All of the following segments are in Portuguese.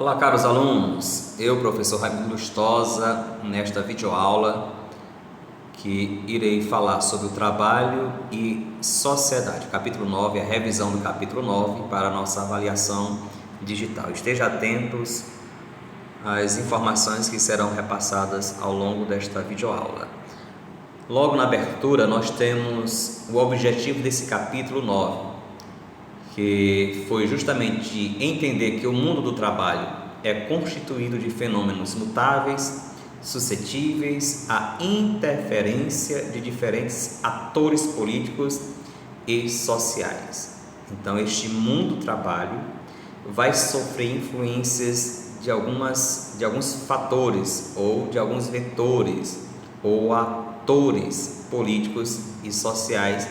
Olá, caros alunos, eu, professor Raimundo Lustosa, nesta videoaula que irei falar sobre o trabalho e sociedade, capítulo 9, a revisão do capítulo 9 para a nossa avaliação digital. Esteja atentos às informações que serão repassadas ao longo desta videoaula. Logo na abertura, nós temos o objetivo desse capítulo 9, que foi justamente entender que o mundo do trabalho é constituído de fenômenos mutáveis, suscetíveis à interferência de diferentes atores políticos e sociais. Então, este mundo do trabalho vai sofrer influências de alguns fatores ou de alguns vetores ou atores políticos e sociais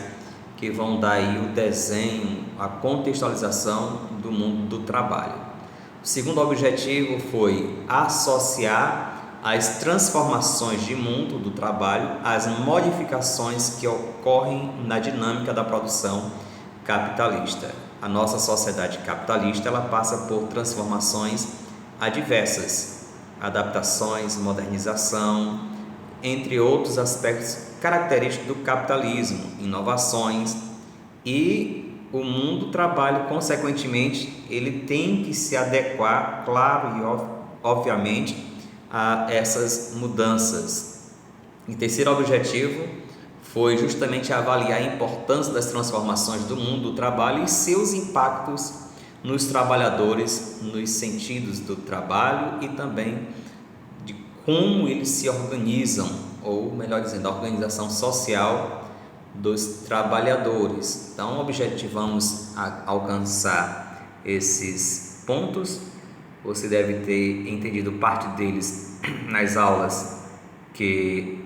que vão dar aí o desenho, a contextualização do mundo do trabalho. O segundo objetivo foi associar as transformações de mundo do trabalho às modificações que ocorrem na dinâmica da produção capitalista. A nossa sociedade capitalista, ela passa por transformações adversas, adaptações, modernização, entre outros aspectos característicos do capitalismo, inovações, e o mundo do trabalho, consequentemente, ele tem que se adequar, claro e obviamente, a essas mudanças. E terceiro objetivo foi justamente avaliar a importância das transformações do mundo do trabalho e seus impactos nos trabalhadores, nos sentidos do trabalho e também de como eles se organizam, ou melhor dizendo, a organização social dos trabalhadores. Então, objetivamos alcançar esses pontos. Você deve ter entendido parte deles nas aulas que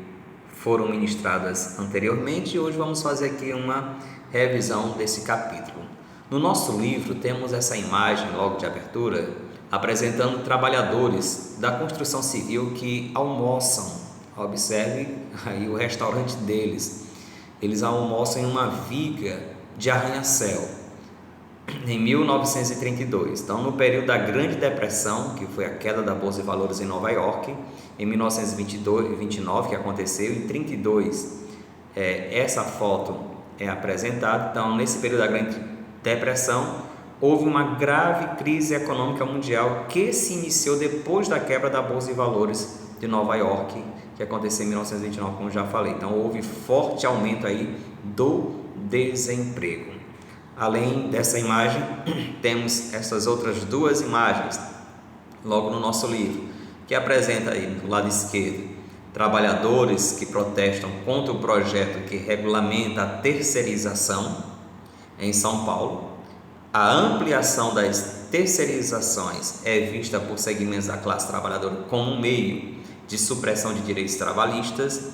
foram ministradas anteriormente, e hoje vamos fazer aqui uma revisão desse capítulo. No nosso livro temos essa imagem logo de abertura, apresentando trabalhadores da construção civil que almoçam. Observe aí o restaurante deles. Eles almoçam em uma viga de arranha-céu em 1932. Então, no período da Grande Depressão, que foi a queda da Bolsa de Valores em Nova York, em 1929, que aconteceu, em 1932, essa foto é apresentada. Então, nesse período da Grande Depressão, houve uma grave crise econômica mundial que se iniciou depois da quebra da Bolsa de Valores de Nova York, que aconteceu em 1929, como já falei. Então, houve forte aumento aí do desemprego. Além dessa imagem, temos essas outras duas imagens logo no nosso livro, que apresenta aí do lado esquerdo trabalhadores que protestam contra o projeto que regulamenta a terceirização em São Paulo. A ampliação das terceirizações é vista por segmentos da classe trabalhadora como um meio de supressão de direitos trabalhistas,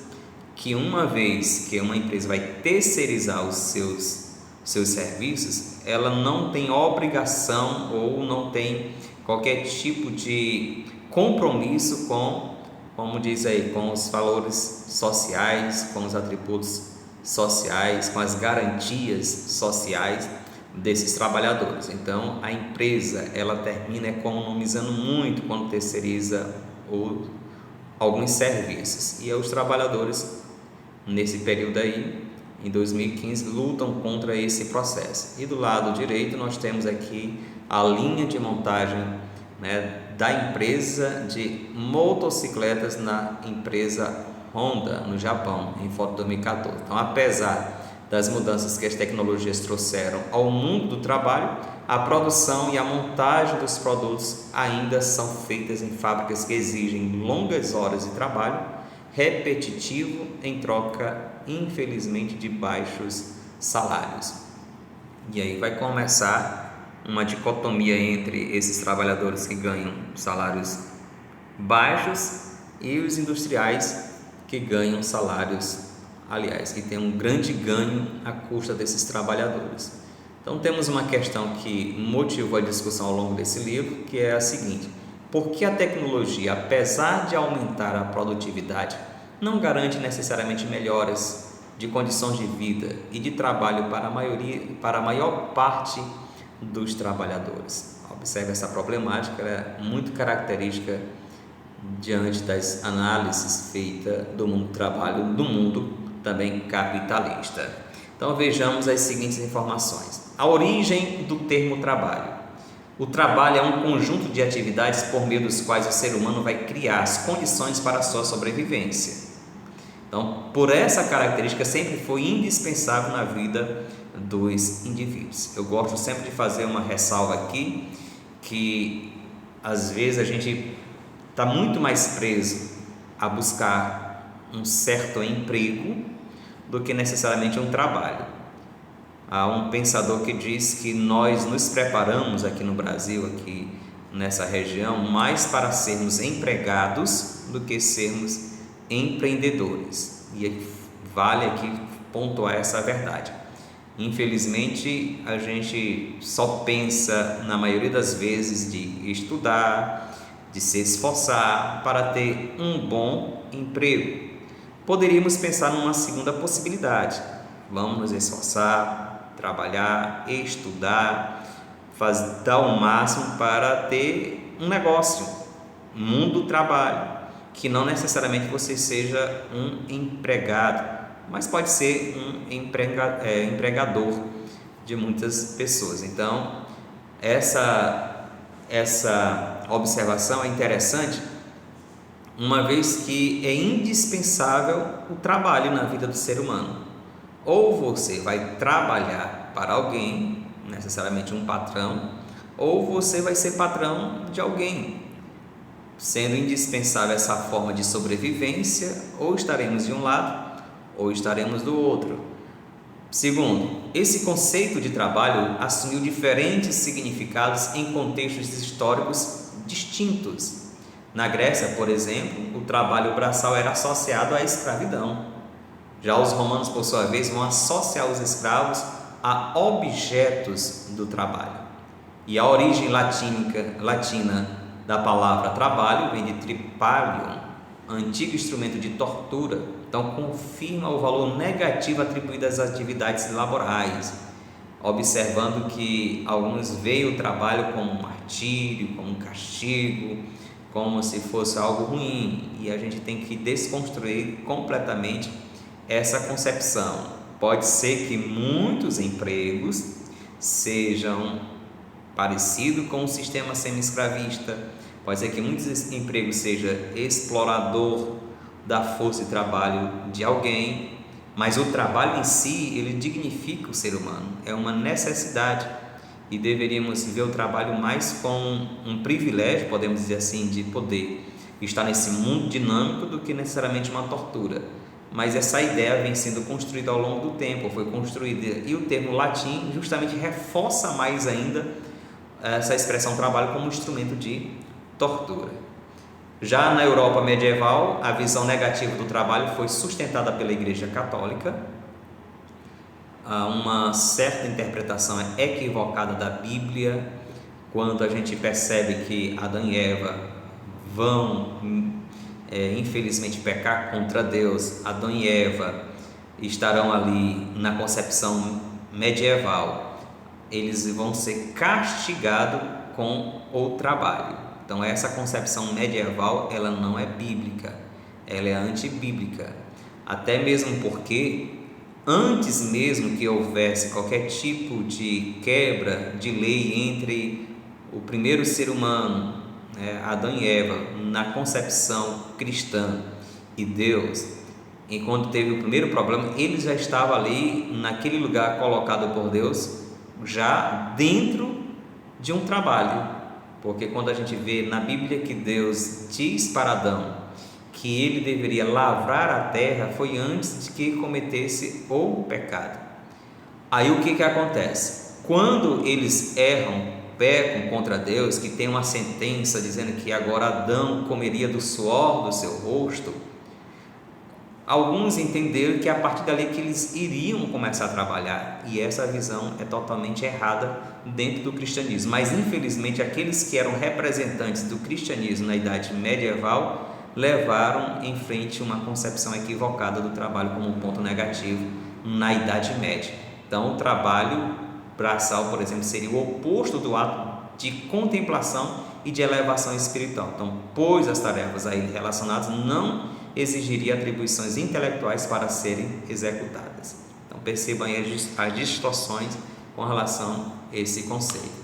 que uma vez que uma empresa vai terceirizar os seus serviços, ela não tem obrigação ou não tem qualquer tipo de compromisso com, como diz aí, com os valores sociais, com os atributos sociais, com as garantias sociais desses trabalhadores. Então, a empresa, ela termina economizando muito quando terceiriza alguns serviços, e os trabalhadores nesse período aí, em 2015, lutam contra esse processo. E do lado direito nós temos aqui a linha de montagem, da empresa de motocicletas na empresa Honda, no Japão, em foto de 2014. Então, apesar das mudanças que as tecnologias trouxeram ao mundo do trabalho, a produção e a montagem dos produtos ainda são feitas em fábricas que exigem longas horas de trabalho repetitivo em troca, infelizmente, de baixos salários. E aí vai começar uma dicotomia entre esses trabalhadores que ganham salários baixos e os industriais que ganham salários, aliás, que tem um grande ganho à custa desses trabalhadores. Então, temos uma questão que motivou a discussão ao longo desse livro, que é a seguinte: por que a tecnologia, apesar de aumentar a produtividade, não garante necessariamente melhoras de condições de vida e de trabalho para a maior parte dos trabalhadores? Observe essa problemática, ela é muito característica diante das análises feitas do mundo do trabalho, do mundo também capitalista. Então vejamos as seguintes informações. A origem do termo trabalho. O trabalho é um conjunto de atividades por meio dos quais o ser humano vai criar as condições para a sua sobrevivência. Então, por essa característica, sempre foi indispensável na vida dos indivíduos. Eu gosto sempre de fazer uma ressalva aqui, que às vezes a gente está muito mais preso a buscar um certo emprego do que necessariamente um trabalho. Há um pensador que diz que nós nos preparamos aqui no Brasil, aqui nessa região, mais para sermos empregados do que sermos empreendedores. E vale aqui pontuar essa verdade. Infelizmente, a gente só pensa, na maioria das vezes, de estudar, de se esforçar para ter um bom emprego. Poderíamos pensar numa segunda possibilidade. Vamos nos esforçar, trabalhar, estudar, dar o máximo para ter um negócio, um mundo do trabalho, que não necessariamente você seja um empregado, mas pode ser um empregador de muitas pessoas. Então, essa observação é interessante, uma vez que é indispensável o trabalho na vida do ser humano. Ou você vai trabalhar para alguém, necessariamente um patrão, ou você vai ser patrão de alguém, sendo indispensável essa forma de sobrevivência. Ou estaremos de um lado, ou estaremos do outro. Segundo, esse conceito de trabalho assumiu diferentes significados em contextos históricos distintos. Na Grécia, por exemplo, o trabalho braçal era associado à escravidão. Já os romanos, por sua vez, vão associar os escravos a objetos do trabalho. E a origem latina da palavra trabalho vem de tripalium, antigo instrumento de tortura. Então, confirma o valor negativo atribuído às atividades laborais, observando que alguns veem o trabalho como um martírio, como um castigo, como se fosse algo ruim, e a gente tem que desconstruir completamente essa concepção. Pode ser que muitos empregos sejam parecidos com o sistema semi-escravista, pode ser que muitos empregos sejam explorador da força de trabalho de alguém, mas o trabalho em si, ele dignifica o ser humano, é uma necessidade, e deveríamos ver o trabalho mais como um privilégio, podemos dizer assim, de poder estar nesse mundo dinâmico, do que necessariamente uma tortura. Mas essa ideia vem sendo construída ao longo do tempo, foi construída, e o termo latim justamente reforça mais ainda essa expressão trabalho como instrumento de tortura. Já na Europa medieval, a visão negativa do trabalho foi sustentada pela Igreja Católica. Uma certa interpretação equivocada da Bíblia, quando a gente percebe que Adão e Eva vão infelizmente pecar contra Deus. Adão e Eva estarão ali na concepção medieval, eles vão ser castigados com o trabalho. Então essa concepção medieval, ela não é bíblica, ela é antibíblica, até mesmo porque antes mesmo que houvesse qualquer tipo de quebra de lei entre o primeiro ser humano, Adão e Eva, na concepção cristã, e Deus, enquanto teve o primeiro problema, ele já estava ali naquele lugar colocado por Deus, já dentro de um trabalho, porque quando a gente vê na Bíblia que Deus diz para Adão que ele deveria lavrar a terra, foi antes de que cometesse o pecado. Aí o que acontece? Quando eles pecam contra Deus, que tem uma sentença dizendo que agora Adão comeria do suor do seu rosto, alguns entenderam que a partir dali que eles iriam começar a trabalhar, e essa visão é totalmente errada dentro do cristianismo. Mas infelizmente aqueles que eram representantes do cristianismo na idade medieval levaram em frente uma concepção equivocada do trabalho como um ponto negativo na Idade Média. Então o trabalho braçal, por exemplo, seria o oposto do ato de contemplação e de elevação espiritual. Então, pois as tarefas a ele relacionadas não exigiriam atribuições intelectuais para serem executadas. Então, percebam aí as distorções com relação a esse conceito.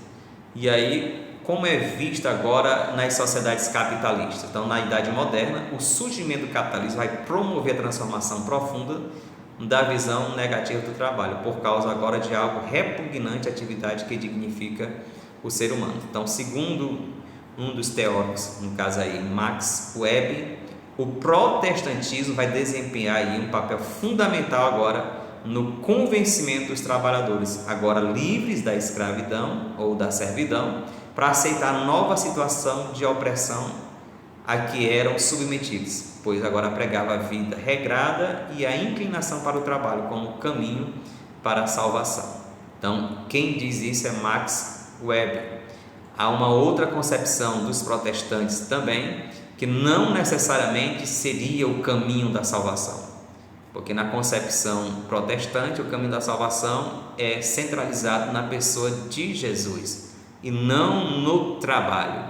E aí, como é visto agora nas sociedades capitalistas? Então, na Idade Moderna, o surgimento do capitalismo vai promover a transformação profunda da visão negativa do trabalho, por causa agora de algo repugnante à atividade que dignifica o ser humano. Então, segundo um dos teóricos, no caso aí, Max Weber, o protestantismo vai desempenhar aí um papel fundamental agora no convencimento dos trabalhadores, agora livres da escravidão ou da servidão, para aceitar a nova situação de opressão a que eram submetidos, pois agora pregava a vida regrada e a inclinação para o trabalho como caminho para a salvação. Então, quem diz isso é Max Weber. Há uma outra concepção dos protestantes também, que não necessariamente seria o caminho da salvação, porque na concepção protestante o caminho da salvação é centralizado na pessoa de Jesus e não no trabalho.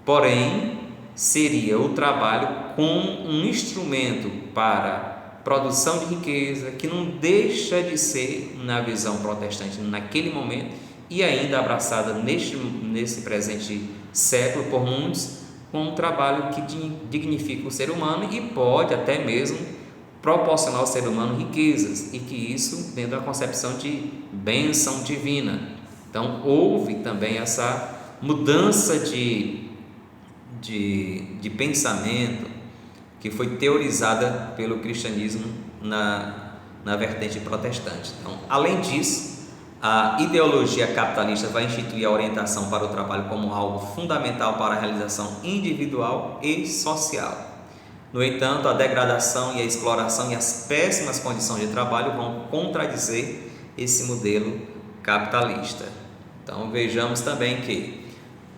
Porém, seria o trabalho como um instrumento para produção de riqueza, que não deixa de ser, na visão protestante naquele momento, e ainda abraçada nesse presente século por muitos, com um trabalho que dignifica o ser humano e pode até mesmo proporcionar ao ser humano riquezas, e que isso dentro da concepção de bênção divina. Então houve também essa mudança de pensamento que foi teorizada pelo cristianismo na vertente protestante. Então, além disso, a ideologia capitalista vai instituir a orientação para o trabalho como algo fundamental para a realização individual e social. No entanto, a degradação e a exploração e as péssimas condições de trabalho vão contradizer esse modelo capitalista. Então, vejamos também que,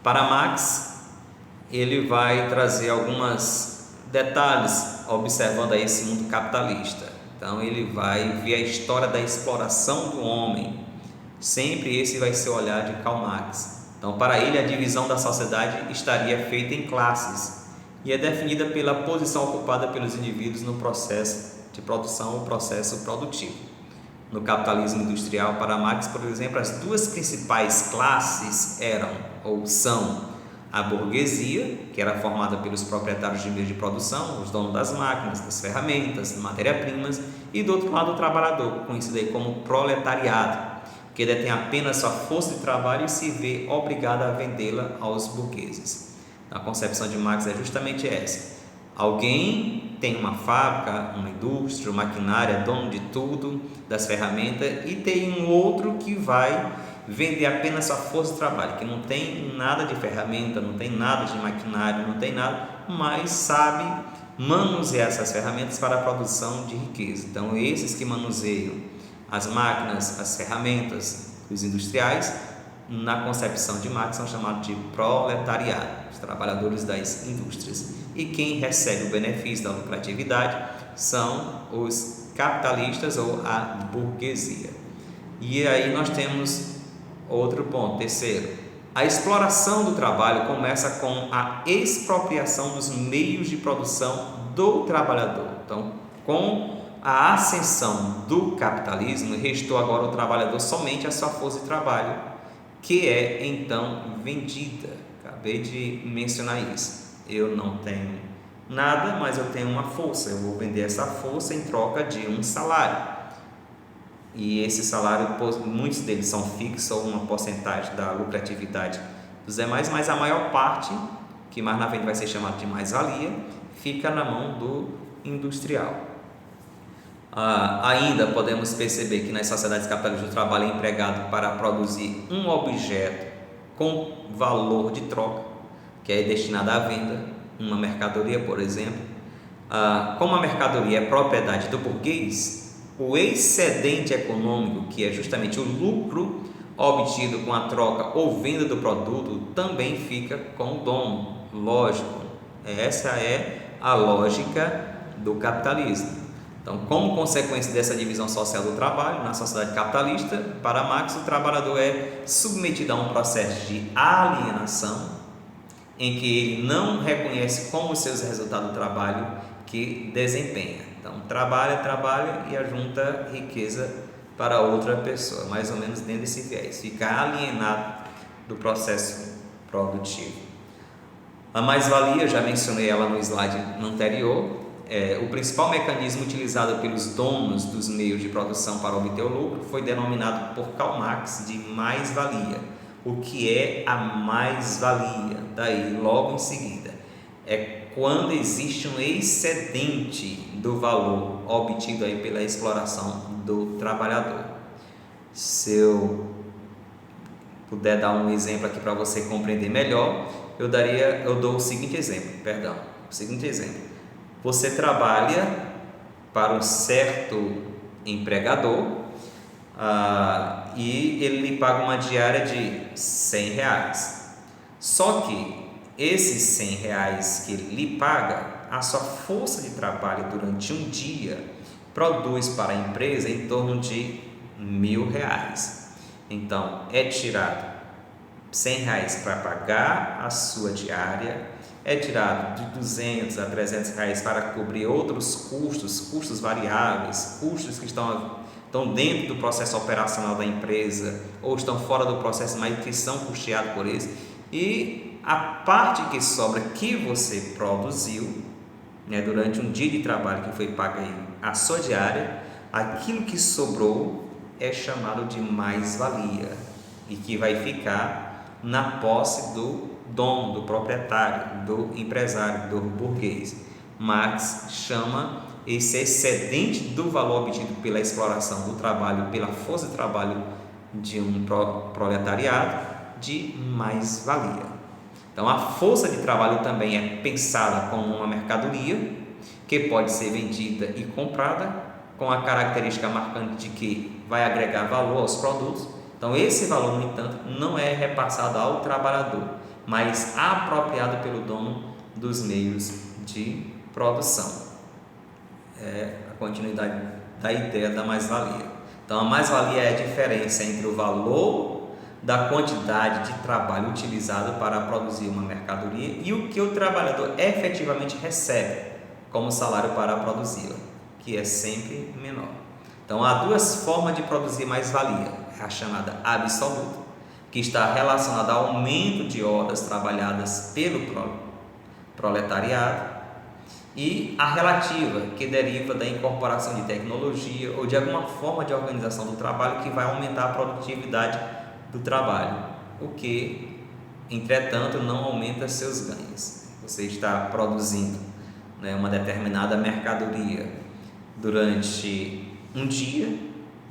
para Marx, ele vai trazer alguns detalhes observando aí esse mundo capitalista. Então, ele vai ver a história da exploração do homem. Sempre esse vai ser o olhar de Karl Marx. Então, para ele, a divisão da sociedade estaria feita em classes e é definida pela posição ocupada pelos indivíduos no processo de produção ou processo produtivo. No capitalismo industrial, para Marx, por exemplo, as duas principais classes eram ou são a burguesia, que era formada pelos proprietários de meios de produção, os donos das máquinas, das ferramentas, das matérias-primas, e do outro lado o trabalhador, conhecido aí como proletariado, que detém apenas sua força de trabalho e se vê obrigado a vendê-la aos burgueses. A concepção de Marx é justamente essa: alguém tem uma fábrica, uma indústria, uma maquinária, é dono de tudo, das ferramentas, e tem um outro que vai vender apenas sua força de trabalho, que não tem nada de ferramenta, não tem nada de maquinário, não tem nada, mas sabe manusear essas ferramentas para a produção de riqueza. Então, esses que manuseiam as máquinas, as ferramentas, os industriais, na concepção de Marx, são chamados de proletariado, os trabalhadores das indústrias. E quem recebe o benefício da lucratividade são os capitalistas ou a burguesia. E aí nós temos outro ponto, terceiro: a exploração do trabalho começa com a expropriação dos meios de produção do trabalhador. Então, com a ascensão do capitalismo, restou agora o trabalhador somente a sua força de trabalho, que é então vendida. Acabei de mencionar isso. Eu não tenho nada, mas eu tenho uma força. Eu vou vender essa força em troca de um salário. E esse salário, muitos deles são fixos ou uma porcentagem da lucratividade dos demais, mas a maior parte, que mais na frente vai ser chamado de mais-valia, fica na mão do industrial. Ainda podemos perceber que nas sociedades capitalistas o trabalho é empregado para produzir um objeto com valor de troca, que é destinado à venda, uma mercadoria, por exemplo. Como a mercadoria é propriedade do burguês, o excedente econômico, que é justamente o lucro obtido com a troca ou venda do produto, também fica com o dono. Lógico, essa é a lógica do capitalismo. Então, como consequência dessa divisão social do trabalho na sociedade capitalista, para Marx, o trabalhador é submetido a um processo de alienação, em que ele não reconhece como os seus resultados do trabalho que desempenha. Então, trabalha e ajunta riqueza para outra pessoa, mais ou menos dentro desse viés, fica alienado do processo produtivo. A mais-valia, já mencionei ela no slide anterior, o principal mecanismo utilizado pelos donos dos meios de produção para obter o lucro foi denominado por Karl Marx de mais-valia. O que é a mais-valia? Daí, logo em seguida, é quando existe um excedente do valor obtido aí pela exploração do trabalhador. Se eu puder dar um exemplo aqui para você compreender melhor, eu dou o seguinte exemplo. Você trabalha para um certo empregador e ele lhe paga uma diária de R$100. Só que esses R$100 que ele lhe paga, a sua força de trabalho durante um dia produz para a empresa em torno de R$1.000. Então, é tirado R$100 para pagar a sua diária, é tirado de R$200 a R$300 para cobrir outros custos variáveis, custos que estão dentro do processo operacional da empresa ou estão fora do processo, mas que são custeados por eles, e a parte que sobra que você produziu, durante um dia de trabalho que foi pago aí a sua diária, aquilo que sobrou é chamado de mais-valia e que vai ficar na posse do dono, do proprietário, do empresário, do burguês. Marx chama esse excedente do valor obtido pela exploração do trabalho, pela força de trabalho de um proletariado, de mais-valia. Então, a força de trabalho também é pensada como uma mercadoria que pode ser vendida e comprada, com a característica marcante de que vai agregar valor aos produtos. Então, esse valor, no entanto, não é repassado ao trabalhador, mas apropriado pelo dono dos meios de produção. É a continuidade da ideia da mais-valia. Então, a mais-valia é a diferença entre o valor da quantidade de trabalho utilizado para produzir uma mercadoria e o que o trabalhador efetivamente recebe como salário para produzi-la, que é sempre menor. Então, há duas formas de produzir mais-valia: a chamada absoluta, que está relacionada ao aumento de horas trabalhadas pelo proletariado, e a relativa, que deriva da incorporação de tecnologia ou de alguma forma de organização do trabalho que vai aumentar a produtividade do trabalho, o que, entretanto, não aumenta seus ganhos. Você está produzindo uma determinada mercadoria durante um dia,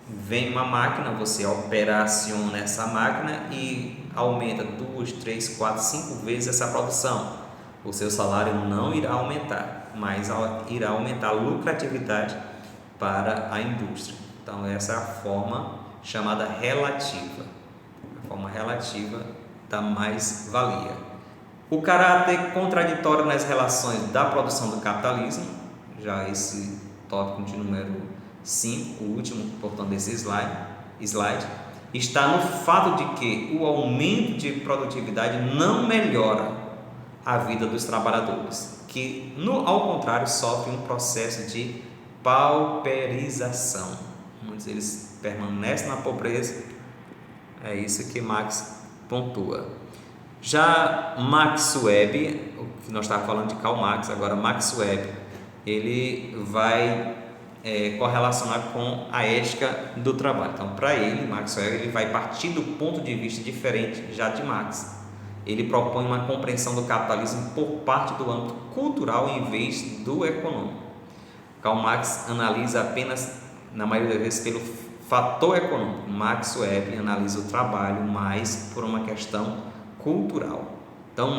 vem uma máquina, você operaciona essa máquina e aumenta 2, 3, 4, 5 vezes essa produção. O seu salário não irá aumentar, mas irá aumentar a lucratividade para a indústria. Então, essa é a forma chamada relativa, a forma relativa da mais-valia. O caráter contraditório nas relações da produção do capitalismo, já esse tópico de número 5, o último, portanto, desse slide, está no fato de que o aumento de produtividade não melhora a vida dos trabalhadores, que, ao contrário, sofrem um processo de pauperização. Muitos deles permanecem na pobreza. É isso que Marx pontua. Já Max Weber, o que nós estávamos falando de Karl Marx, agora Max Weber, ele vai correlacionar com a ética do trabalho. Então, para ele, Max Weber, ele vai partir do ponto de vista diferente já de Marx. Ele propõe uma compreensão do capitalismo por parte do âmbito cultural em vez do econômico. Karl Marx analisa apenas, na maioria das vezes, pelo fator econômico. Max Weber analisa o trabalho mais por uma questão cultural. Então,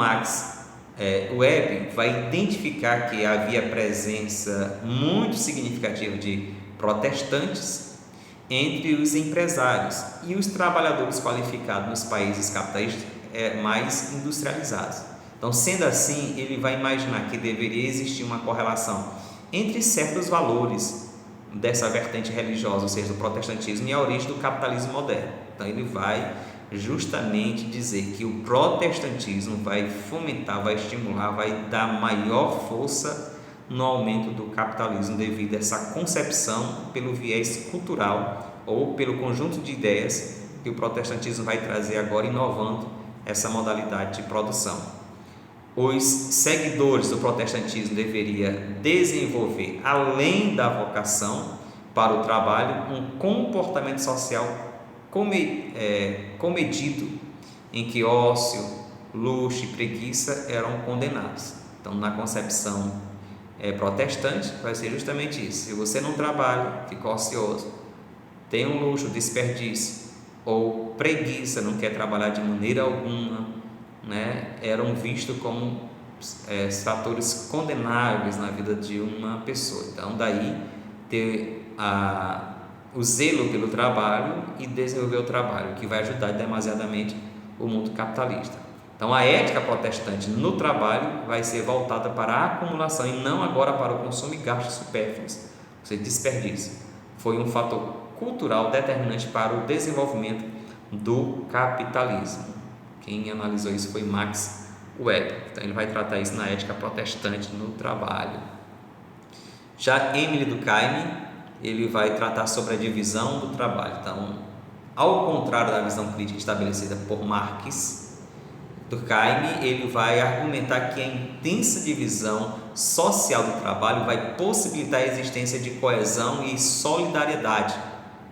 Weber vai identificar que havia presença muito significativa de protestantes entre os empresários e os trabalhadores qualificados nos países capitalistas mais industrializados. Então, sendo assim, ele vai imaginar que deveria existir uma correlação entre certos valores dessa vertente religiosa, ou seja, do protestantismo, e a origem do capitalismo moderno. Então ele vai justamente dizer que o protestantismo vai fomentar, vai estimular, vai dar maior força no aumento do capitalismo devido a essa concepção pelo viés cultural ou pelo conjunto de ideias que o protestantismo vai trazer agora, inovando essa modalidade de produção. Os seguidores do protestantismo deveriam desenvolver, além da vocação para o trabalho, um comportamento social comedido, em que ócio, luxo e preguiça eram condenados. Então, na concepção protestante, vai ser justamente isso: se você não trabalha, fica ocioso, tem um luxo, desperdício, ou preguiça, não quer trabalhar de maneira alguma, eram vistos como fatores condenáveis na vida de uma pessoa. Então, daí ter o zelo pelo trabalho e desenvolver o trabalho, que vai ajudar demasiadamente o mundo capitalista. Então, a ética protestante no trabalho vai ser voltada para a acumulação e não agora para o consumo e gastos supérfluos, ou seja, desperdício. Foi um fator cultural determinante para o desenvolvimento do capitalismo. Quem analisou isso foi Max Weber. Então, ele vai tratar isso na ética protestante no trabalho. Já Emile Durkheim, ele vai tratar sobre a divisão do trabalho. Então, ao contrário da visão crítica estabelecida por Marx, Durkheim ele vai argumentar que a intensa divisão social do trabalho vai possibilitar a existência de coesão e solidariedade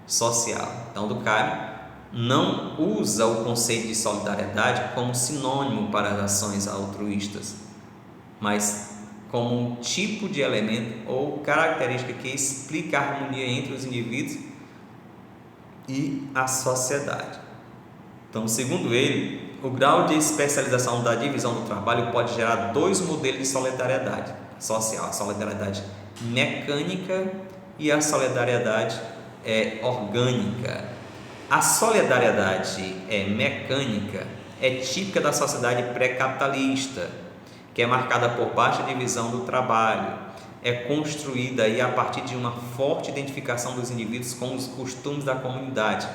social. Então, Durkheim não usa o conceito de solidariedade como sinônimo para as ações altruístas, mas como um tipo de elemento ou característica que explica a harmonia entre os indivíduos e a sociedade. Então, segundo ele, o grau de especialização da divisão do trabalho pode gerar dois modelos de solidariedade social: a solidariedade mecânica e a solidariedade orgânica. A solidariedade mecânica é típica da sociedade pré-capitalista, que é marcada por baixa divisão do trabalho, é construída a partir de uma forte identificação dos indivíduos com os costumes da comunidade,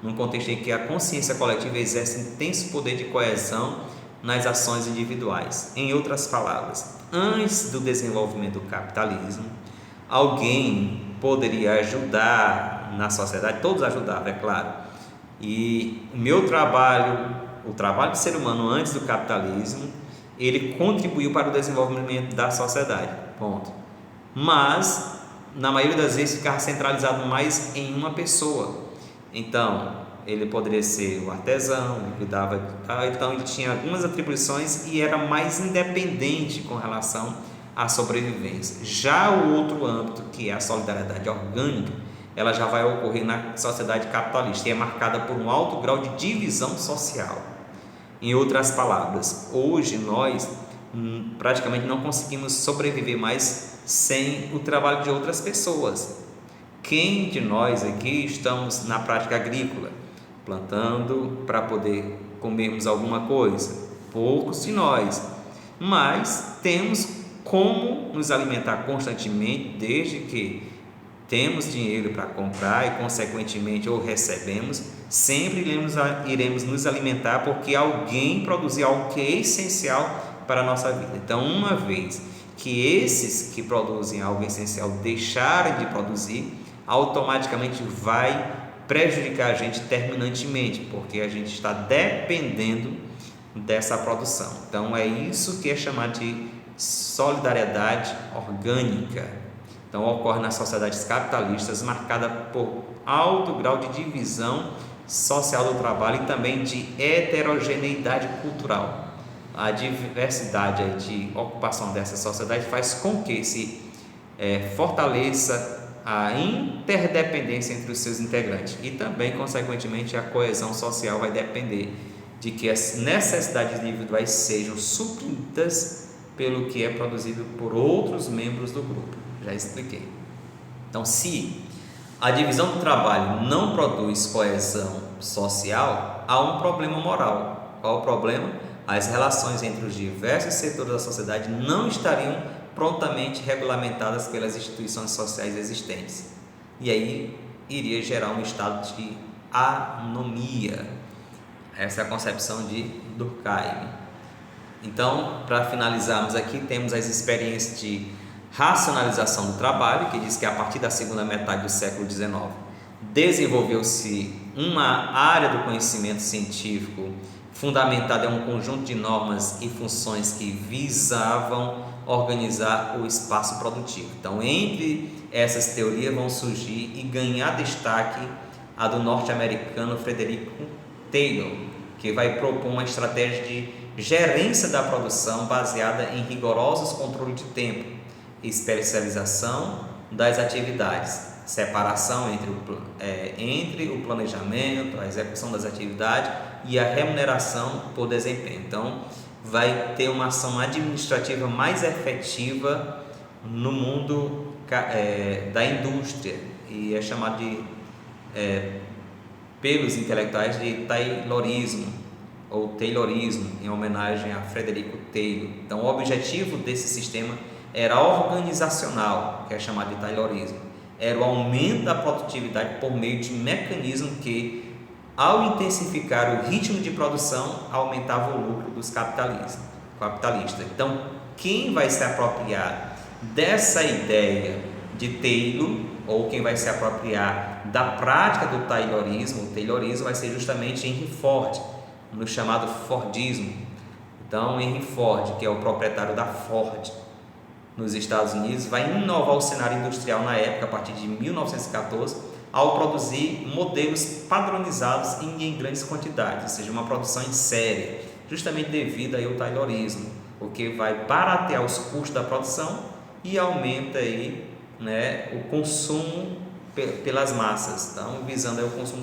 num contexto em que a consciência coletiva exerce intenso poder de coesão nas ações individuais. Em outras palavras, antes do desenvolvimento do capitalismo, alguém poderia ajudar na sociedade, todos ajudavam, é claro, e o meu trabalho, o trabalho do ser humano antes do capitalismo, ele contribuiu para o desenvolvimento da sociedade, ponto. Mas, na maioria das vezes, ficava centralizado mais em uma pessoa. Então, ele poderia ser o artesão, ele cuidava, então ele tinha algumas atribuições e era mais independente com relação à sobrevivência. Já o outro âmbito, que é a solidariedade orgânica, ela já vai ocorrer na sociedade capitalista e é marcada por um alto grau de divisão social. Em outras palavras, hoje nós praticamente não conseguimos sobreviver mais sem o trabalho de outras pessoas. Quem de nós aqui estamos na prática agrícola, plantando para poder comermos alguma coisa? Poucos de nós, mas temos como nos alimentar constantemente, desde que temos dinheiro para comprar e consequentemente ou recebemos, sempre iremos nos alimentar porque alguém produziu algo que é essencial para a nossa vida. Então, uma vez que esses que produzem algo essencial deixarem de produzir, automaticamente vai prejudicar a gente terminantemente, porque a gente está dependendo dessa produção. Então, é isso que é chamado de solidariedade orgânica. Então, ocorre nas sociedades capitalistas marcada por alto grau de divisão social do trabalho e também de heterogeneidade cultural. A diversidade de ocupação dessa sociedade faz com que se fortaleça a interdependência entre os seus integrantes e também, consequentemente, a coesão social vai depender de que as necessidades individuais sejam supridas pelo que é produzido por outros membros do grupo. Já expliquei. Então, se a divisão do trabalho não produz coesão social, há um problema moral. Qual o problema? As relações entre os diversos setores da sociedade não estariam prontamente regulamentadas pelas instituições sociais existentes. e aí iria gerar um estado de anomia. Essa é a concepção de Durkheim. Então, para finalizarmos aqui, temos as experiências de racionalização do trabalho, que diz que a partir da segunda metade do século XIX desenvolveu-se uma área do conhecimento científico fundamentada em um conjunto de normas e funções que visavam organizar o espaço produtivo. Então, entre essas teorias vão surgir e ganhar destaque a do norte-americano Frederick Taylor, que vai propor uma estratégia de gerência da produção baseada em rigorosos controles de tempo, especialização das atividades, separação entre o planejamento, a execução das atividades e a remuneração por desempenho. Então, vai ter uma ação administrativa mais efetiva no mundo da indústria, e é chamado pelos intelectuais de Taylorismo ou Taylorismo, em homenagem a Frederico Taylor. Então, o objetivo desse sistema era organizacional, que é chamado de Taylorismo. Era o aumento da produtividade por meio de mecanismos que, ao intensificar o ritmo de produção, aumentava o lucro dos capitalistas. Então, quem vai se apropriar dessa ideia de Taylor, ou quem vai se apropriar da prática do Taylorismo, o Taylorismo vai ser justamente Henry Ford, no chamado Fordismo. Então, Henry Ford, que é o proprietário da Ford nos Estados Unidos, vai inovar o cenário industrial na época, a partir de 1914, ao produzir modelos padronizados em grandes quantidades, ou seja, uma produção em série, justamente devido ao Taylorismo, o que vai baratear os custos da produção e aumenta aí, o consumo pelas massas. Então, visando aí o consumo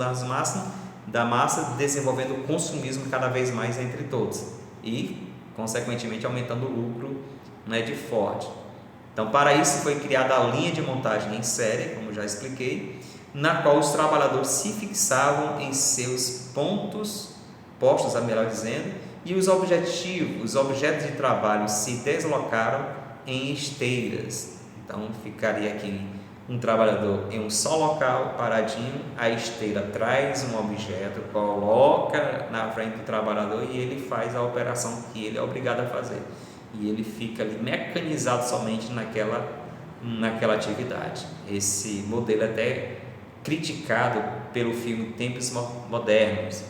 da massa, desenvolvendo o consumismo cada vez mais entre todos e, consequentemente, aumentando o lucro de Ford. Então, para isso foi criada a linha de montagem em série, como já expliquei, na qual os trabalhadores se fixavam em seus postos, melhor dizendo, e os objetos de trabalho se deslocaram em esteiras. Então, ficaria aqui um trabalhador em um só local, paradinho, a esteira traz um objeto, coloca na frente do trabalhador e ele faz a operação que ele é obrigado a fazer. E ele fica ali mecanizado somente naquela atividade. Esse modelo é até criticado pelo filme Tempos Modernos.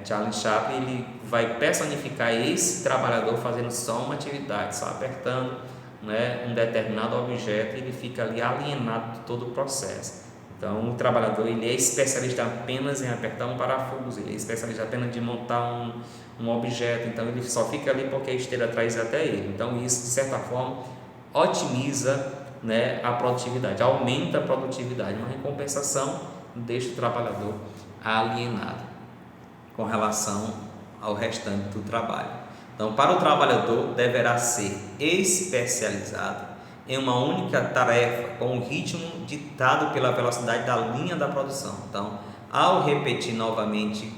Charlie Chaplin ele vai personificar esse trabalhador fazendo só uma atividade, só apertando um determinado objeto, e ele fica ali alienado de todo o processo. Então, o trabalhador ele é especialista apenas em apertar um parafuso, ele é especialista apenas de montar um objeto, então ele só fica ali porque a esteira traz até ele. Então, isso, de certa forma, otimiza a produtividade, aumenta a produtividade, mas em compensação deixa o trabalhador alienado com relação ao restante do trabalho. Então, para o trabalhador, deverá ser especializado em uma única tarefa, com o ritmo ditado pela velocidade da linha da produção. Então, ao repetir novamente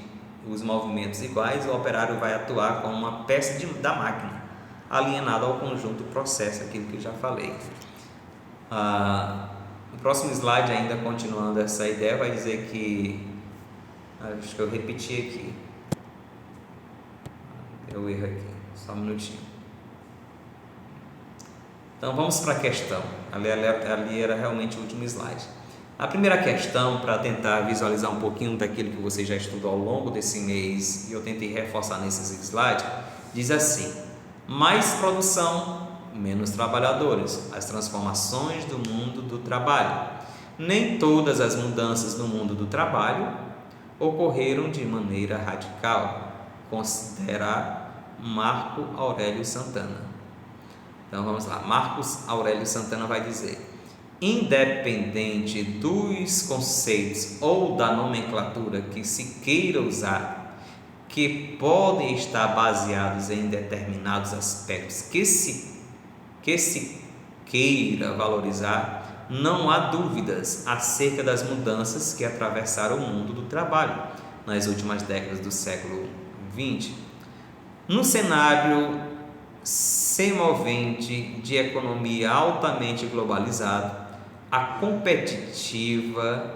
os movimentos iguais, o operário vai atuar como uma peça da máquina, alienado ao conjunto do processo, aquilo que eu já falei. O próximo slide, ainda continuando essa ideia, vai dizer que... acho que eu repeti aqui. Eu erro aqui, só um minutinho. Então vamos para a questão. Ali era realmente o último slide. A primeira questão, para tentar visualizar um pouquinho daquilo que você já estudou ao longo desse mês, e eu tentei reforçar nesses slides, diz assim: mais produção, menos trabalhadores, as transformações do mundo do trabalho. Nem todas as mudanças no mundo do trabalho ocorreram de maneira radical. Considerar Marco Aurélio Santana. Então vamos lá, Marcos Aurélio Santana vai dizer: independente dos conceitos ou da nomenclatura que se queira usar, que podem estar baseados em determinados aspectos que se queira valorizar, não há dúvidas acerca das mudanças que atravessaram o mundo do trabalho nas últimas décadas do século XX. No cenário semovente de economia altamente globalizada, a competitiva,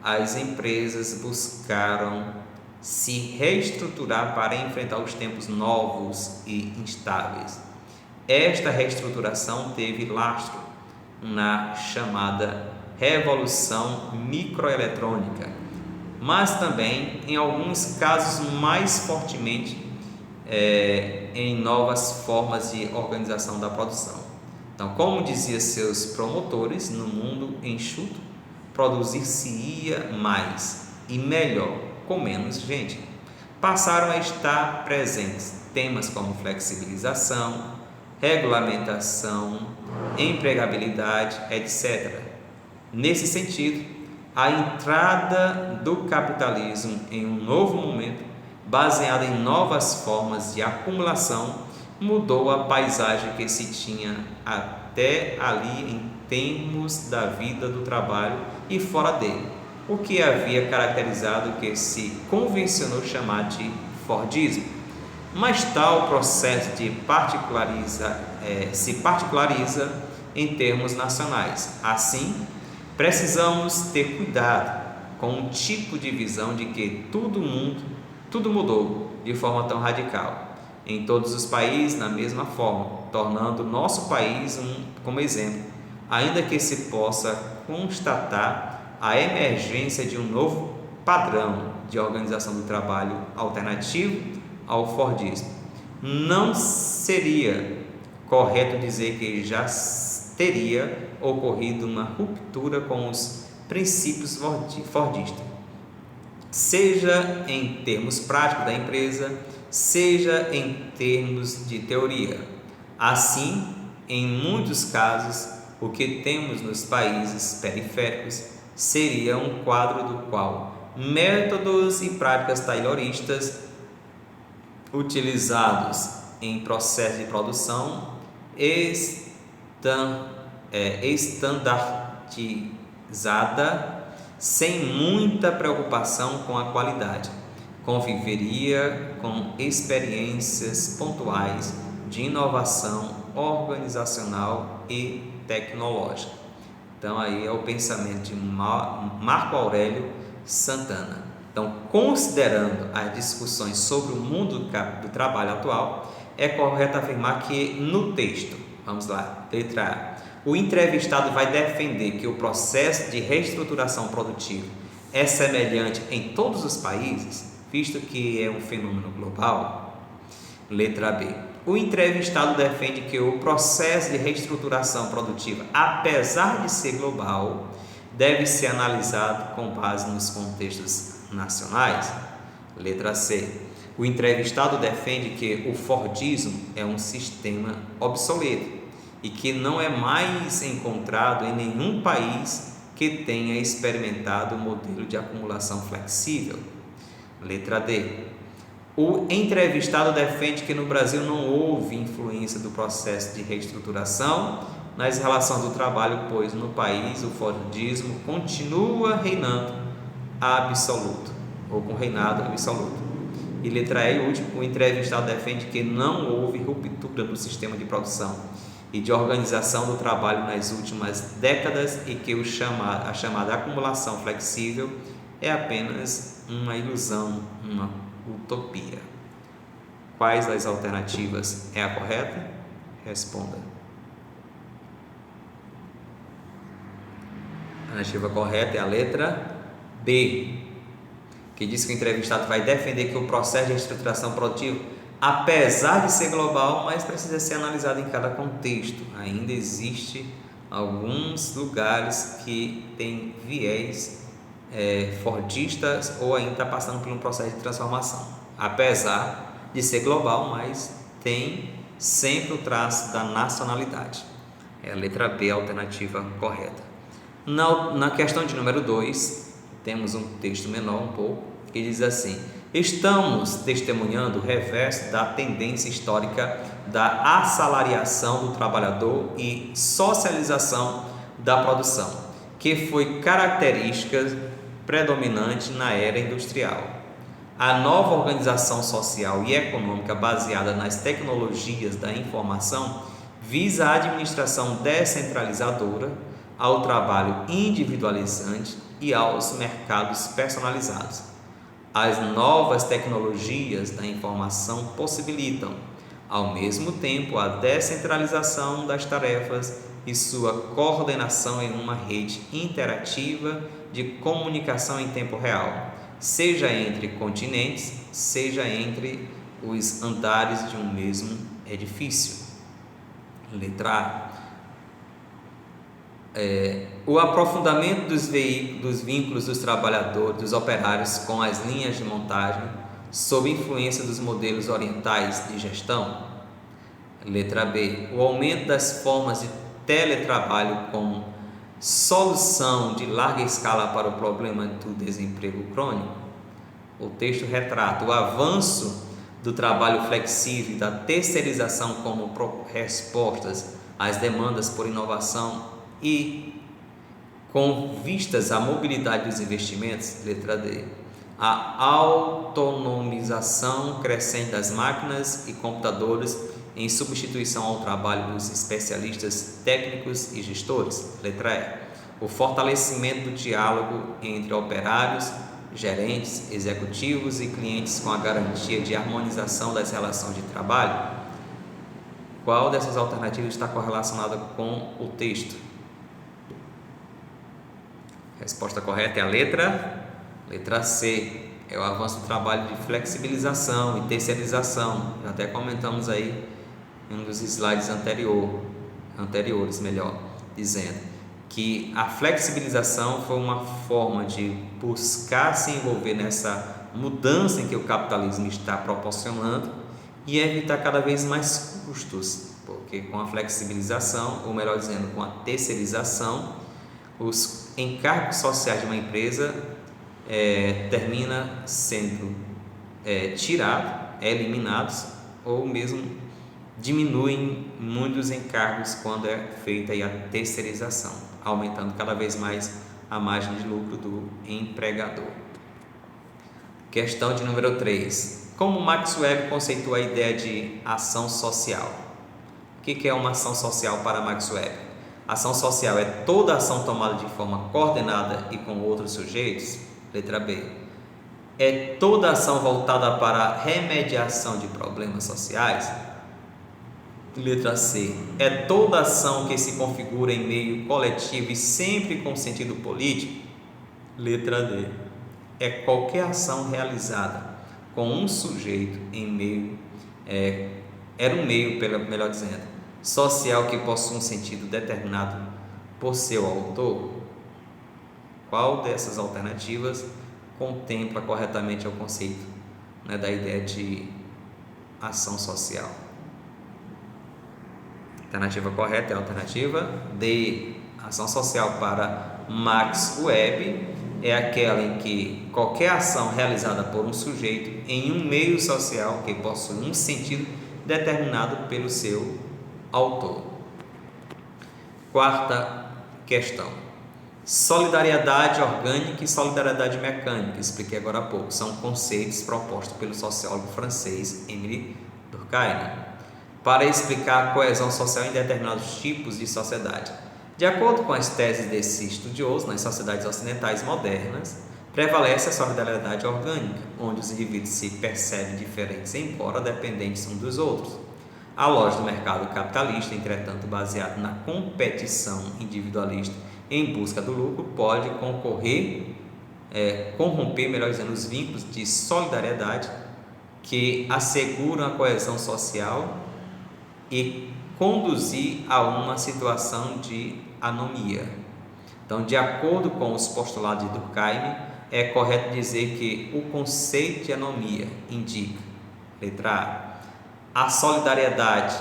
as empresas buscaram se reestruturar para enfrentar os tempos novos e instáveis. Esta reestruturação teve lastro na chamada Revolução Microeletrônica, mas também, em alguns casos, mais fortemente em novas formas de organização da produção. Então, como dizia seus promotores, no mundo enxuto, produzir-se-ia mais e melhor com menos gente. Passaram a estar presentes temas como flexibilização, regulamentação, empregabilidade, etc. Nesse sentido, a entrada do capitalismo em um novo momento, baseado em novas formas de acumulação, mudou a paisagem que se tinha até ali em termos da vida do trabalho e fora dele, o que havia caracterizado o que se convencionou chamar de Fordismo. Mas tal processo se particulariza em termos nacionais. Assim, precisamos ter cuidado com um tipo de visão de que tudo mudou de forma tão radical em todos os países na mesma forma, tornando nosso país como exemplo, ainda que se possa constatar a emergência de um novo padrão de organização do trabalho alternativo ao Fordismo. Não seria correto dizer que já teria ocorrido uma ruptura com os princípios fordistas, seja em termos práticos da empresa, seja em termos de teoria. Assim, em muitos casos, o que temos nos países periféricos seria um quadro do qual métodos e práticas tayloristas utilizados em processo de produção estandardizada, sem muita preocupação com a qualidade, conviveria com experiências pontuais de inovação organizacional e tecnológica. Então aí é o pensamento de Marco Aurélio Santana. Então, considerando as discussões sobre o mundo do trabalho atual, é correto afirmar que no texto, vamos lá, letra A, o entrevistado vai defender que o processo de reestruturação produtiva é semelhante em todos os países, visto que é um fenômeno global. Letra B, o entrevistado defende que o processo de reestruturação produtiva, apesar de ser global, deve ser analisado com base nos contextos nacionais. Letra C, o entrevistado defende que o Fordismo é um sistema obsoleto e que não é mais encontrado em nenhum país que tenha experimentado o modelo de acumulação flexível. Letra D, o entrevistado defende que no Brasil não houve influência do processo de reestruturação nas relações do trabalho, pois no país o Fordismo continua reinando absoluto, ou com reinado absoluto. E letra E, último, o entrevistado defende que não houve ruptura do sistema de produção e de organização do trabalho nas últimas décadas e que a chamada acumulação flexível é apenas uma ilusão, uma utopia. Quais das alternativas é a correta? Responda. A alternativa correta é a letra B, que diz que o entrevistado vai defender que o processo de reestruturação produtiva, apesar de ser global, mas precisa ser analisado em cada contexto. Ainda existe alguns lugares que têm viés fordistas ou ainda está passando por um processo de transformação. Apesar de ser global, mas tem sempre o traço da nacionalidade. É a letra B, a alternativa correta. Na questão de número 2, temos um texto menor um pouco, que diz assim: estamos testemunhando o reverso da tendência histórica da assalariação do trabalhador e socialização da produção, que foi característica predominante na era industrial. A nova organização social e econômica baseada nas tecnologias da informação visa a administração descentralizadora, ao trabalho individualizante e aos mercados personalizados. As novas tecnologias da informação possibilitam, ao mesmo tempo, a descentralização das tarefas e sua coordenação em uma rede interativa de comunicação em tempo real, seja entre continentes, seja entre os andares de um mesmo edifício. Letra A. O aprofundamento dos vínculos dos trabalhadores, dos operários com as linhas de montagem, sob influência dos modelos orientais de gestão. Letra B. O aumento das formas de teletrabalho como solução de larga escala para o problema do desemprego crônico. O texto retrata o avanço do trabalho flexível e da terceirização como respostas às demandas por inovação e com vistas à mobilidade dos investimentos. Letra D. A autonomização crescente das máquinas e computadores em substituição ao trabalho dos especialistas técnicos e gestores. Letra E. O fortalecimento do diálogo entre operários, gerentes, executivos e clientes com a garantia de harmonização das relações de trabalho. Qual dessas alternativas está correlacionada com o texto? A resposta correta é a letra C. É o avanço do trabalho de flexibilização e terceirização. Já até comentamos aí em um dos slides anteriores, dizendo que a flexibilização foi uma forma de buscar se envolver nessa mudança em que o capitalismo está proporcionando e evitar cada vez mais custos, porque com a flexibilização, ou melhor dizendo, com a terceirização, os encargos sociais de uma empresa termina sendo eliminados, ou mesmo diminuem muitos encargos quando é feita a terceirização, aumentando cada vez mais a margem de lucro do empregador. Questão de número 3. Como Max Weber conceitua a ideia de ação social? O que é uma ação social para Max Weber? Ação social é toda ação tomada de forma coordenada e com outros sujeitos. Letra B. É toda ação voltada para a remediação de problemas sociais. Letra C. É toda ação que se configura em meio coletivo e sempre com sentido político. Letra D. É qualquer ação realizada com um sujeito em meio, melhor dizendo, social que possui um sentido determinado por seu autor. Qual dessas alternativas contempla corretamente o conceito da ideia de ação social? A alternativa correta é a alternativa D. Ação social para Max Weber é aquela em que qualquer ação realizada por um sujeito em um meio social que possui um sentido determinado pelo seu autor. Quarta questão. Solidariedade orgânica e solidariedade mecânica, expliquei agora há pouco, são conceitos propostos pelo sociólogo francês Émile Durkheim para explicar a coesão social em determinados tipos de sociedade. De acordo com as teses desse estudioso, nas sociedades ocidentais modernas, prevalece a solidariedade orgânica, onde os indivíduos se percebem diferentes, embora dependentes uns dos outros. A lógica do mercado capitalista, entretanto, baseada na competição individualista em busca do lucro, pode corromper, melhor dizendo, os vínculos de solidariedade que asseguram a coesão social e conduzir a uma situação de anomia. Então, de acordo com os postulados de Durkheim, é correto dizer que o conceito de anomia indica, letra A, a solidariedade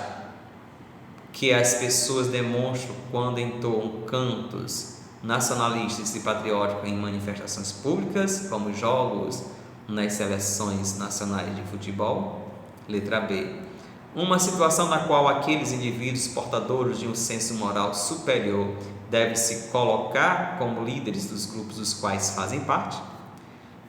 que as pessoas demonstram quando entoam cantos nacionalistas e patrióticos em manifestações públicas, como jogos nas seleções nacionais de futebol. Letra B, uma situação na qual aqueles indivíduos portadores de um senso moral superior devem se colocar como líderes dos grupos dos quais fazem parte.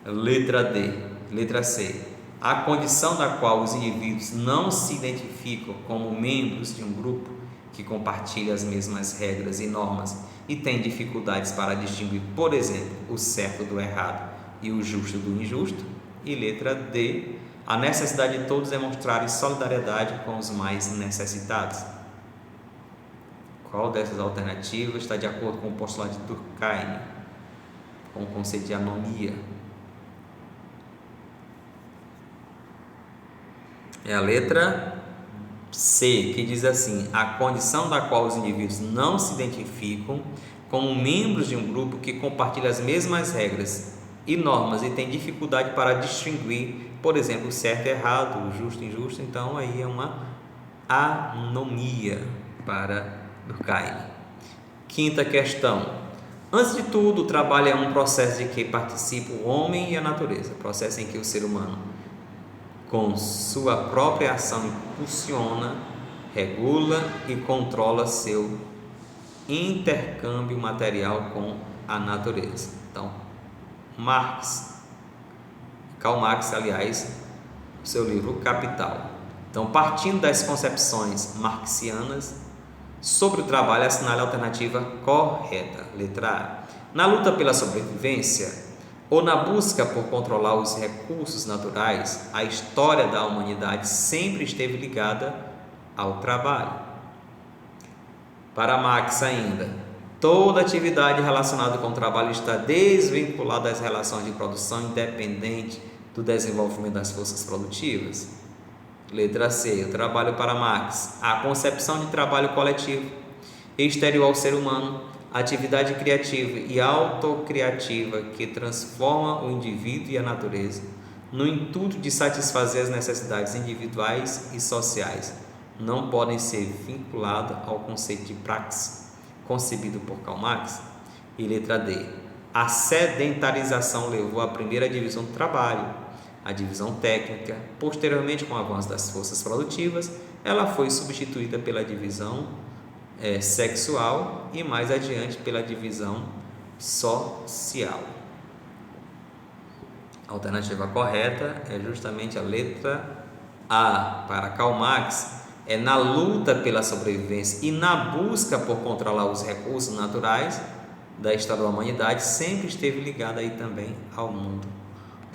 Letra C, a condição na qual os indivíduos não se identificam como membros de um grupo que compartilha as mesmas regras e normas e tem dificuldades para distinguir, por exemplo, o certo do errado e o justo do injusto. E letra D, a necessidade de todos demonstrarem solidariedade com os mais necessitados. Qual dessas alternativas está de acordo com o postulado de Durkheim, com o conceito de anomia? É a letra C, que diz assim: a condição da qual os indivíduos não se identificam como membros de um grupo que compartilha as mesmas regras e normas e tem dificuldade para distinguir, por exemplo, o certo e errado, o justo e injusto. Então aí é uma anomia para Durkheim. Quinta questão: antes de tudo, o trabalho é um processo de que participa o homem e a natureza, processo em que o ser humano, com sua própria ação, impulsiona, regula e controla seu intercâmbio material com a natureza. Então, Karl Marx, aliás, seu livro Capital. Então, partindo das concepções marxianas sobre o trabalho, assinale a alternativa correta. Letra A. Na luta pela sobrevivência ou na busca por controlar os recursos naturais, a história da humanidade sempre esteve ligada ao trabalho. Para Marx ainda, toda atividade relacionada com o trabalho está desvinculada das relações de produção independente do desenvolvimento das forças produtivas. Letra C. O trabalho para Marx, a concepção de trabalho coletivo, exterior ao ser humano, atividade criativa e autocriativa que transforma o indivíduo e a natureza no intuito de satisfazer as necessidades individuais e sociais, não podem ser vinculadas ao conceito de praxis concebido por Karl Marx. E letra D. A sedentarização levou à primeira divisão do trabalho, a divisão técnica. Posteriormente, com o avanço das forças produtivas, ela foi substituída pela divisão sexual e mais adiante pela divisão social. A alternativa correta é justamente a letra A. Para Karl Marx, é na luta pela sobrevivência e na busca por controlar os recursos naturais da história da humanidade, sempre esteve ligada aí também ao mundo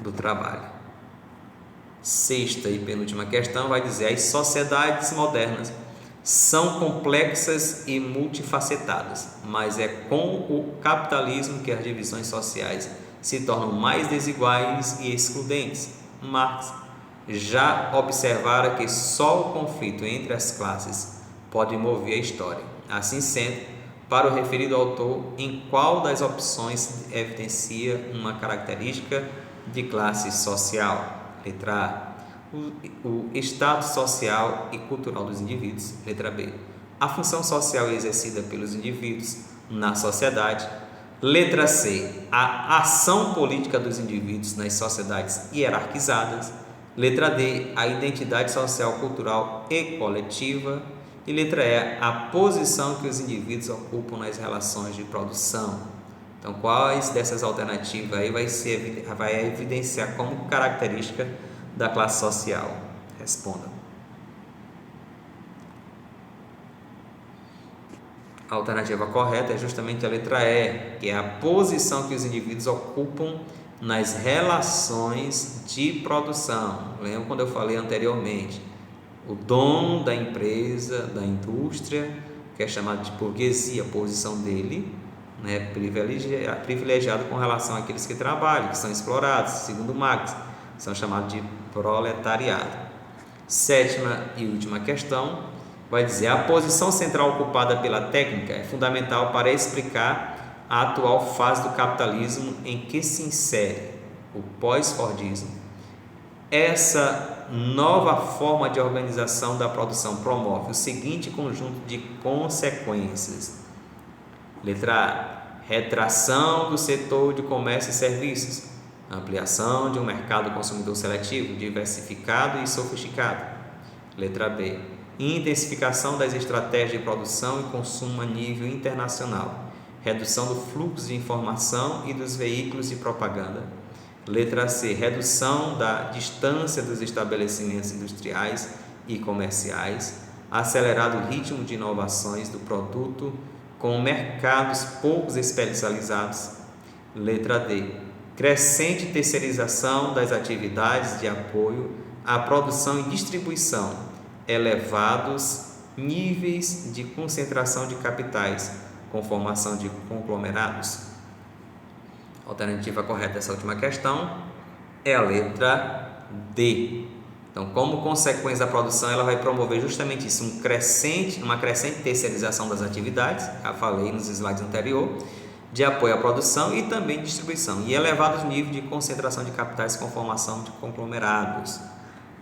do trabalho. Sexta e penúltima questão vai dizer: as sociedades modernas são complexas e multifacetadas, mas é com o capitalismo que as divisões sociais se tornam mais desiguais e excludentes. Marx já observara que só o conflito entre as classes pode mover a história. Assim sendo, para o referido autor, em qual das opções evidencia uma característica de classe social? Letra A. O status social e cultural dos indivíduos. Letra B. A função social exercida pelos indivíduos na sociedade. Letra C. A ação política dos indivíduos nas sociedades hierarquizadas. Letra D. A identidade social, cultural e coletiva. E letra E. A posição que os indivíduos ocupam nas relações de produção. Então, quais dessas alternativas aí vai evidenciar como característica da classe social? Responda. A alternativa correta é justamente a letra E, que é a posição que os indivíduos ocupam nas relações de produção. Lembra quando eu falei anteriormente? O dono da empresa, da indústria, que é chamado de burguesia, a posição dele, né, privilegiado com relação àqueles que trabalham, que são explorados, segundo Marx, são chamados de proletariado. Sétima e última questão vai dizer: a posição central ocupada pela técnica é fundamental para explicar a atual fase do capitalismo em que se insere o pós-fordismo. Essa nova forma de organização da produção promove o seguinte conjunto de consequências. Letra A. Retração do setor de comércio e serviços, ampliação de um mercado consumidor seletivo, diversificado e sofisticado. Letra B. Intensificação das estratégias de produção e consumo a nível internacional, redução do fluxo de informação e dos veículos de propaganda. Letra C. Redução da distância dos estabelecimentos industriais e comerciais, acelerado ritmo de inovações do produto com mercados poucos especializados. Letra D. Crescente terceirização das atividades de apoio à produção e distribuição, elevados níveis de concentração de capitais, com formação de conglomerados. A alternativa correta dessa última questão é a letra D. Então, como consequência da produção, ela vai promover justamente isso, uma crescente terceirização das atividades, já falei nos slides anteriores, de apoio à produção e também distribuição, e elevados níveis de concentração de capitais com formação de conglomerados.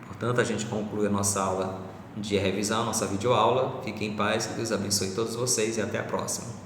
Portanto, a gente conclui a nossa aula de revisão, nossa videoaula. Fiquem em paz, que Deus abençoe todos vocês e até a próxima.